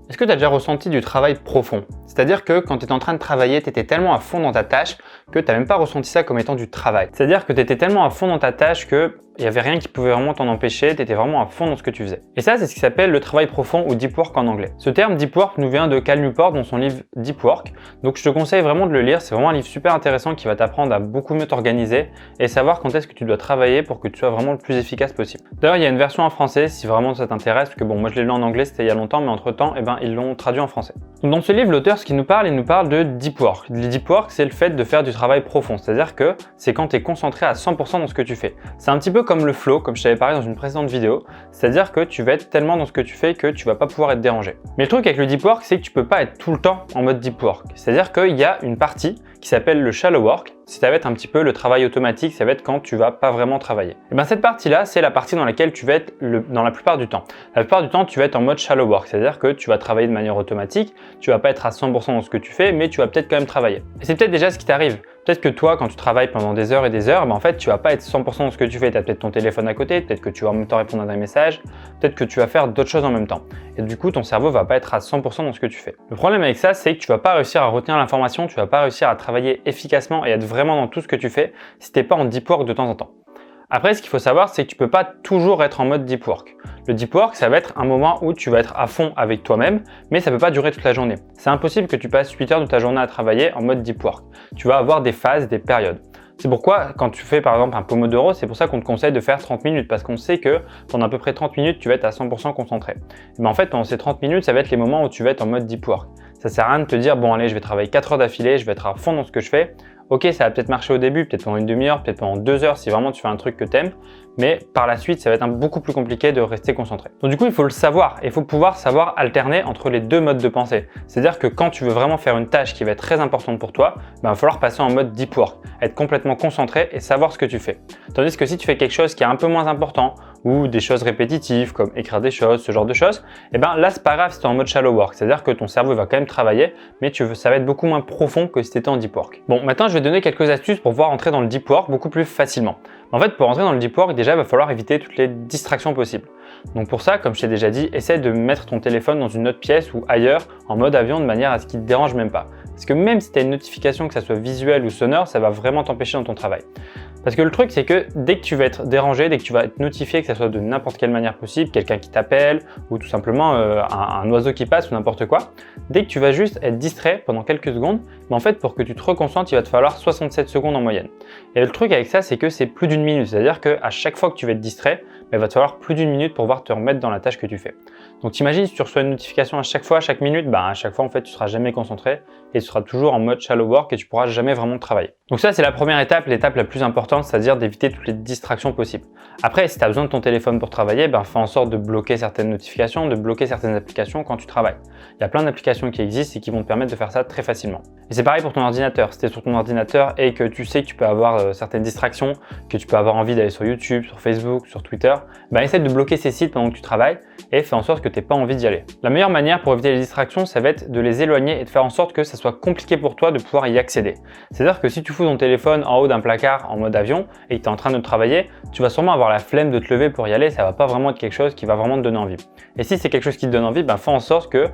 Est-ce que tu as déjà ressenti du travail profond? C'est-à-dire que quand tu étais en train de travailler, tu étais tellement à fond dans ta tâche que tu n'as même pas ressenti ça comme étant du travail. C'est-à-dire que tu étais tellement à fond dans ta tâche qu'il n'y avait rien qui pouvait vraiment t'en empêcher, tu étais vraiment à fond dans ce que tu faisais. Et ça, c'est ce qui s'appelle le travail profond ou deep work en anglais. Ce terme deep work nous vient de Cal Newport dans son livre Deep Work. Donc je te conseille vraiment de le lire, c'est vraiment un livre super intéressant qui va t'apprendre à beaucoup mieux t'organiser et savoir quand est-ce que tu dois travailler pour que tu sois vraiment le plus efficace possible. D'ailleurs, il y a une version en français si vraiment ça t'intéresse, parce que bon, moi je l'ai lu en anglais, c'était il y a longtemps, mais entre-temps, ils l'ont traduit en français. Donc dans ce livre, l'auteur, ce qu'il nous parle, il nous parle de deep work. Le deep work, c'est le fait de faire du travail profond, c'est-à-dire que c'est quand tu es concentré à 100% dans ce que tu fais. C'est un petit peu comme le flow, comme je t'avais parlé dans une précédente vidéo, c'est-à-dire que tu vas être tellement dans ce que tu fais que tu vas pas pouvoir être dérangé. Mais le truc avec le deep work, c'est que tu peux pas être tout le temps en mode deep work. C'est-à-dire qu'il y a une partie qui s'appelle le shallow work. Ça va être un petit peu le travail automatique, ça va être quand tu vas pas vraiment travailler. Et bien cette partie-là, c'est la partie dans laquelle tu vas être dans la plupart du temps. La plupart du temps, tu vas être en mode shallow work, c'est-à-dire que tu vas travailler de manière automatique, tu vas pas être à 100% dans ce que tu fais, mais tu vas peut-être quand même travailler. Et c'est peut-être déjà ce qui t'arrive. Peut-être que toi, quand tu travailles pendant des heures et des heures, en fait, tu vas pas être 100% dans ce que tu fais. Tu as peut-être ton téléphone à côté, peut-être que tu vas en même temps répondre à des messages, peut-être que tu vas faire d'autres choses en même temps. Et du coup, ton cerveau va pas être à 100% dans ce que tu fais. Le problème avec ça, c'est que tu vas pas réussir à retenir l'information, tu vas pas réussir à travailler efficacement et être vraiment dans tout ce que tu fais si t'es pas en deep work de temps en temps. Après, ce qu'il faut savoir, c'est que tu peux pas toujours être en mode deep work. Le deep work, ça va être un moment où tu vas être à fond avec toi-même, mais ça peut pas durer toute la journée. C'est impossible que tu passes 8 heures de ta journée à travailler en mode deep work. Tu vas avoir des phases, des périodes. C'est pourquoi, quand tu fais par exemple un Pomodoro, c'est pour ça qu'on te conseille de faire 30 minutes, parce qu'on sait que pendant à peu près 30 minutes, tu vas être à 100% concentré. Et en fait, pendant ces 30 minutes, ça va être les moments où tu vas être en mode deep work. Ça sert à rien de te dire, bon allez, je vais travailler 4 heures d'affilée, je vais être à fond dans ce que je fais. Ok, ça va peut-être marcher au début, peut-être pendant une demi-heure, peut-être pendant 2 heures si vraiment tu fais un truc que t'aimes, mais par la suite, ça va être beaucoup plus compliqué de rester concentré. Donc du coup, il faut le savoir et il faut pouvoir savoir alterner entre les deux modes de pensée. C'est-à-dire que quand tu veux vraiment faire une tâche qui va être très importante pour toi, il va falloir passer en mode deep work, être complètement concentré et savoir ce que tu fais. Tandis que si tu fais quelque chose qui est un peu moins important ou des choses répétitives comme écrire des choses, ce genre de choses, là, c'est pas grave si tu es en mode shallow work. C'est-à-dire que ton cerveau va quand même travailler, mais ça va être beaucoup moins profond que si tu étais en deep work. Bon, maintenant, je vais donner quelques astuces pour pouvoir entrer dans le deep work beaucoup plus facilement. En fait, pour entrer dans le deep work, déjà, il va falloir éviter toutes les distractions possibles. Donc pour ça, comme je t'ai déjà dit, essaie de mettre ton téléphone dans une autre pièce ou ailleurs en mode avion de manière à ce qu'il ne te dérange même pas. Parce que même si tu as une notification, que ça soit visuelle ou sonore, ça va vraiment t'empêcher dans ton travail. Parce que le truc, c'est que dès que tu vas être dérangé, dès que tu vas être notifié, que ça soit de n'importe quelle manière possible, quelqu'un qui t'appelle ou tout simplement un oiseau qui passe ou n'importe quoi, dès que tu vas juste être distrait pendant quelques secondes, en fait, pour que tu te reconcentres, il va te falloir 67 secondes en moyenne. Et le truc avec ça, c'est que c'est plus d'une minute. C'est-à-dire qu'à chaque fois que tu vas être distrait, il va te falloir plus d'une minute pour pouvoir te remettre dans la tâche que tu fais. Donc t'imagines si tu reçois une notification à chaque fois, à chaque minute, à chaque fois en fait tu seras jamais concentré et tu seras toujours en mode shallow work et tu pourras jamais vraiment travailler. Donc ça c'est la première étape, l'étape la plus importante, c'est-à-dire d'éviter toutes les distractions possibles. Après, si tu as besoin de ton téléphone pour travailler, fais en sorte de bloquer certaines notifications, de bloquer certaines applications quand tu travailles. Il y a plein d'applications qui existent et qui vont te permettre de faire ça très facilement. Et c'est pareil pour ton ordinateur. Si tu es sur ton ordinateur et que tu sais que tu peux avoir certaines distractions, que tu peux avoir envie d'aller sur YouTube, sur Facebook, sur Twitter, essaie de bloquer ces sites pendant que tu travailles et fais en sorte que tu n'aies pas envie d'y aller. La meilleure manière pour éviter les distractions, ça va être de les éloigner et de faire en sorte que ça soit compliqué pour toi de pouvoir y accéder. C'est-à-dire que si tu fous ton téléphone en haut d'un placard en mode avion et que tu es en train de travailler, tu vas sûrement avoir la flemme de te lever pour y aller, ça va pas vraiment être quelque chose qui va vraiment te donner envie. Et si c'est quelque chose qui te donne envie, fais en sorte que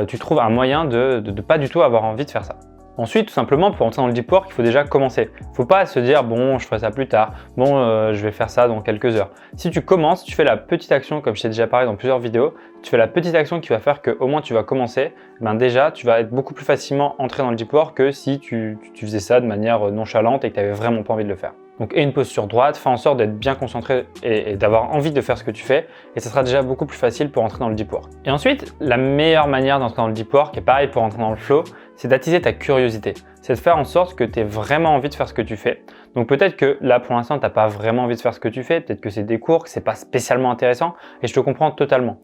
tu trouves un moyen de pas du tout avoir envie de faire ça. Ensuite, tout simplement, pour entrer dans le deep work, il faut déjà commencer. Il ne faut pas se dire, bon, je ferai ça plus tard, bon, je vais faire ça dans quelques heures. Si tu commences, tu fais la petite action, comme je t'ai déjà parlé dans plusieurs vidéos, tu fais la petite action qui va faire qu'au moins tu vas commencer, déjà, tu vas être beaucoup plus facilement entré dans le deep work que si tu faisais ça de manière nonchalante et que tu n'avais vraiment pas envie de le faire. Donc, aie une posture droite, fais en sorte d'être bien concentré et d'avoir envie de faire ce que tu fais et ça sera déjà beaucoup plus facile pour entrer dans le deep work. Et ensuite, la meilleure manière d'entrer dans le deep work, et pareil pour entrer dans le flow, c'est d'attiser ta curiosité. C'est de faire en sorte que tu aies vraiment envie de faire ce que tu fais. Donc peut-être que là pour l'instant tu n'as pas vraiment envie de faire ce que tu fais, peut-être que c'est des cours, que c'est pas spécialement intéressant et je te comprends totalement.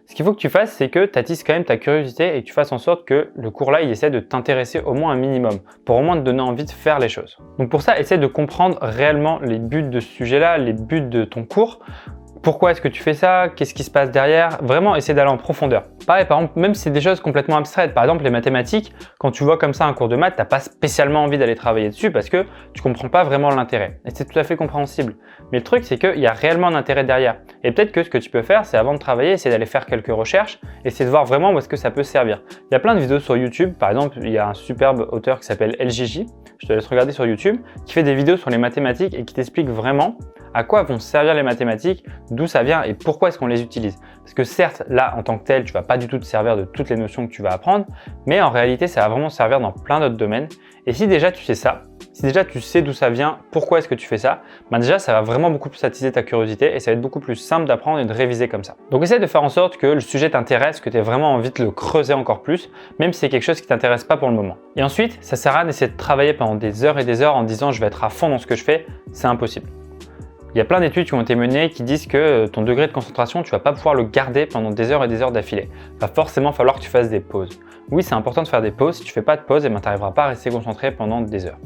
Ce qu'il faut que tu fasses, c'est que tu attises quand même ta curiosité et que tu fasses en sorte que le cours là, il essaie de t'intéresser au moins un minimum, pour au moins te donner envie de faire les choses. Donc pour ça, essaie de comprendre réellement les buts de ce sujet-là, les buts de ton cours. pourquoi est-ce que tu fais ça, qu'est-ce qui se passe derrière, vraiment essayer d'aller en profondeur. Pareil, par exemple, même si c'est des choses complètement abstraites, par exemple les mathématiques, quand tu vois comme ça un cours de maths, tu n'as pas spécialement envie d'aller travailler dessus parce que tu comprends pas vraiment l'intérêt. Et c'est tout à fait compréhensible. Mais le truc, c'est qu'il y a réellement un intérêt derrière. Et peut-être que ce que tu peux faire, c'est avant de travailler, essayer d'aller faire quelques recherches, essayer de voir vraiment où est-ce que ça peut servir. Il y a plein de vidéos sur YouTube, par exemple, il y a un superbe auteur qui s'appelle LJJ, je te laisse regarder sur YouTube, qui fait des vidéos sur les mathématiques et qui t'explique vraiment à quoi vont servir les mathématiques, d'où ça vient et pourquoi est-ce qu'on les utilise. Parce que certes, là, en tant que tel, tu vas pas du tout te servir de toutes les notions que tu vas apprendre, mais en réalité, ça va vraiment servir dans plein d'autres domaines. Et si déjà tu sais ça, si déjà tu sais d'où ça vient, pourquoi est-ce que tu fais ça, ben déjà ça va vraiment beaucoup plus attiser ta curiosité et ça va être beaucoup plus simple d'apprendre et de réviser comme ça. Donc essaie de faire en sorte que le sujet t'intéresse, que tu aies vraiment envie de le creuser encore plus, même si c'est quelque chose qui t'intéresse pas pour le moment. Et ensuite, ça sert à rien d'essayer de travailler pendant des heures et des heures en disant je vais être à fond dans ce que je fais, c'est impossible. Il y a plein d'études qui ont été menées qui disent que ton degré de concentration, tu vas pas pouvoir le garder pendant des heures et des heures d'affilée. Il va forcément falloir que tu fasses des pauses. Oui, c'est important de faire des pauses. Si tu fais pas de pause, tu n'arriveras pas à rester concentré pendant des heures.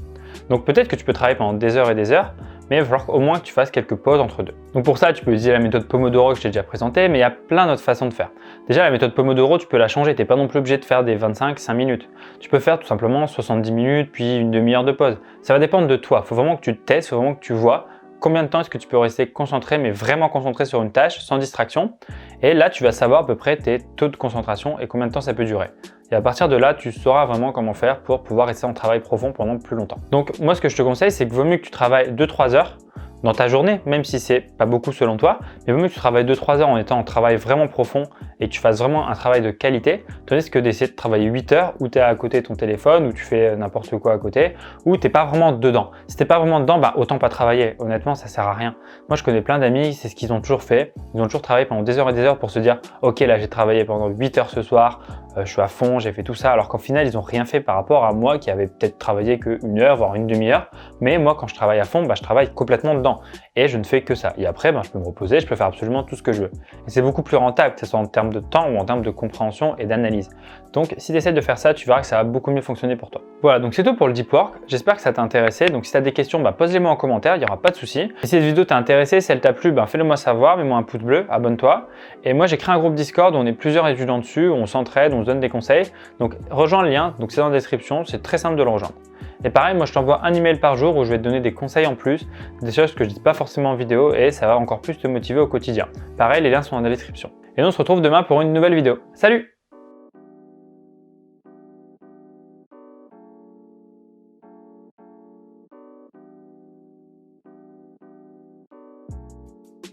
Donc peut-être que tu peux travailler pendant des heures et des heures, mais il va falloir au moins que tu fasses quelques pauses entre deux. Donc pour ça, tu peux utiliser la méthode Pomodoro que je t'ai déjà présentée, mais il y a plein d'autres façons de faire. Déjà, la méthode Pomodoro, tu peux la changer. Tu n'es pas non plus obligé de faire des 25-5 minutes. Tu peux faire tout simplement 70 minutes, puis une demi-heure de pause. Ça va dépendre de toi. Il faut vraiment que tu testes, il faut vraiment que tu vois combien de temps est-ce que tu peux rester concentré, mais vraiment concentré sur une tâche, sans distraction. Et là, tu vas savoir à peu près tes taux de concentration et combien de temps ça peut durer. Et à partir de là, tu sauras vraiment comment faire pour pouvoir rester en travail profond pendant plus longtemps. Donc moi, ce que je te conseille, c'est qu'il vaut mieux que tu travailles 2-3 heures dans ta journée, même si c'est pas beaucoup selon toi, mais il vaut mieux que tu travailles 2-3 heures en étant en travail vraiment profond et que tu fasses vraiment un travail de qualité, tandis que d'essayer de travailler 8 heures où tu es à côté de ton téléphone, où tu fais n'importe quoi à côté, où tu n'es pas vraiment dedans. Si tu n'es pas vraiment dedans, bah, autant pas travailler. Honnêtement, ça sert à rien. Moi, je connais plein d'amis, c'est ce qu'ils ont toujours fait. Ils ont toujours travaillé pendant des heures et des heures pour se dire « Ok, là, j'ai travaillé pendant 8 heures ce soir, je suis à fond, j'ai fait tout ça », alors qu'au final, ils n'ont rien fait par rapport à moi qui avait peut-être travaillé qu'une heure, voire une demi-heure. Mais moi, quand je travaille à fond, bah, je travaille complètement dedans et je ne fais que ça. Et après, bah, je peux me reposer, je peux faire absolument tout ce que je veux. Et c'est beaucoup plus rentable, que ce soit en termes de temps ou en termes de compréhension et d'analyse. Donc, si tu essaies de faire ça, tu verras que ça va beaucoup mieux fonctionner pour toi. Voilà, donc c'est tout pour le Deep Work. J'espère que ça t'a intéressé. Donc, si tu as des questions, bah, pose-les-moi en commentaire, il n'y aura pas de souci. Et si cette vidéo t'a intéressé, si elle t'a plu, bah, fais-le moi savoir, mets-moi un pouce bleu, abonne-toi. Et moi, j'ai créé un groupe Discord où on est plusieurs étudiants dessus, où on s'entraide, on se donne des conseils. Donc, rejoins le lien, donc c'est dans la description, c'est très simple de le rejoindre. Et pareil, moi je t'envoie un email par jour où je vais te donner des conseils en plus, des choses que je ne dis pas forcément en vidéo et ça va encore plus te motiver au quotidien. Pareil, les liens sont dans la description. Et nous on se retrouve demain pour une nouvelle vidéo. Salut!